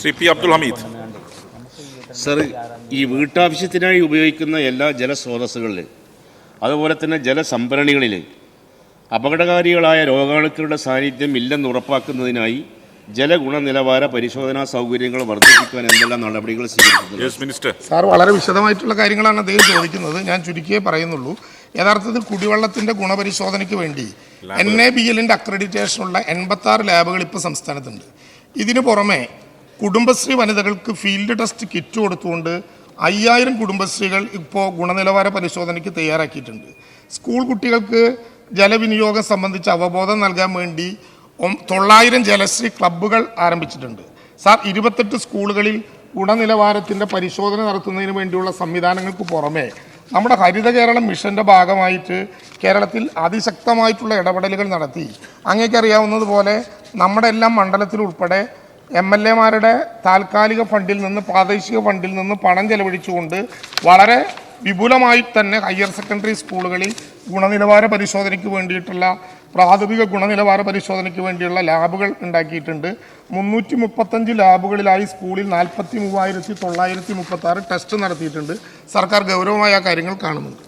Shri P Abdul Hameed. Sir, ഈ വീട്ടാവശ്യത്തിനായി ഉപയോഗിക്കുന്ന എല്ലാ ജലസ്രോതസ്സുകളിൽ അതുപോലെ തന്നെ ജലസംഭരണികളിൽ അപകടകാരികളായ രോഗാണുക്കളുടെ സാന്നിധ്യം ഇല്ലെന്ന് ഉറപ്പാക്കുന്നതിനായി ജലഗുണനിലവാര പരിശോധനാ സൗകര്യങ്ങൾ വർദ്ധിപ്പിക്കാൻ എന്തെല്ലാം നടപടികൾ സ്വീകരിക്കുന്നത്? സാർ, വളരെ വിശദമായിട്ടുള്ള കാര്യങ്ങളാണ് അദ്ദേഹം ചോദിക്കുന്നത്. ഞാൻ ചുരുക്കിയേ പറയുന്നുള്ളൂ. യഥാർത്ഥത്തിൽ കുടിവെള്ളത്തിൻ്റെ ഗുണപരിശോധനയ്ക്ക് വേണ്ടി NABLന്റെ അക്രഡിറ്റേഷനുള്ള 86 ലാബുകൾ ഇപ്പോൾ സംസ്ഥാനത്തുണ്ട്. ഇതിനു പുറമെ കുടുംബശ്രീ വനിതകൾക്ക് ഫീൽഡ് ടെസ്റ്റ് കിറ്റ് കൊടുത്തുകൊണ്ട് 5000 കുടുംബശ്രീകൾ ഇപ്പോൾ ഗുണനിലവാര പരിശോധനയ്ക്ക് തയ്യാറാക്കിയിട്ടുണ്ട്. സ്കൂൾ കുട്ടികൾക്ക് ജലവിനിയോഗം സംബന്ധിച്ച് അവബോധം നൽകാൻ വേണ്ടി 900 ജലശ്രീ ക്ലബ്ബുകൾ ആരംഭിച്ചിട്ടുണ്ട്. സാർ, 28 സ്കൂളുകളിൽ ഗുണനിലവാരത്തിൻ്റെ പരിശോധന നടത്തുന്നതിന് വേണ്ടിയുള്ള സംവിധാനങ്ങൾക്ക് പുറമെ നമ്മുടെ ഹരിത കേരളം മിഷൻ്റെ ഭാഗമായിട്ട് കേരളത്തിൽ അതിശക്തമായിട്ടുള്ള ഇടപെടലുകൾ നടത്തി. അങ്ങേക്കറിയാവുന്നതുപോലെ നമ്മുടെ എല്ലാം മണ്ഡലത്തിൽ ഉൾപ്പെടെ MLAമാരുടെ താൽക്കാലിക ഫണ്ടിൽ നിന്ന്, പ്രാദേശിക ഫണ്ടിൽ നിന്ന് പണം ചെലവഴിച്ചുകൊണ്ട് വളരെ വിപുലമായി തന്നെ ഹയർ സെക്കൻഡറി സ്കൂളുകളിൽ ഗുണനിലവാര പരിശോധനയ്ക്ക് വേണ്ടിയിട്ടുള്ള പ്രാഥമിക ഗുണനിലവാര പരിശോധനയ്ക്ക് വേണ്ടിയുള്ള ലാബുകൾ ഉണ്ടാക്കിയിട്ടുണ്ട്. 335 ലാബുകളിലായി സ്കൂളിൽ 43,936 ടെസ്റ്റ് നടത്തിയിട്ടുണ്ട്. സർക്കാർ ഗൗരവമായ ആ കാര്യങ്ങൾ കാണുന്നുണ്ട്.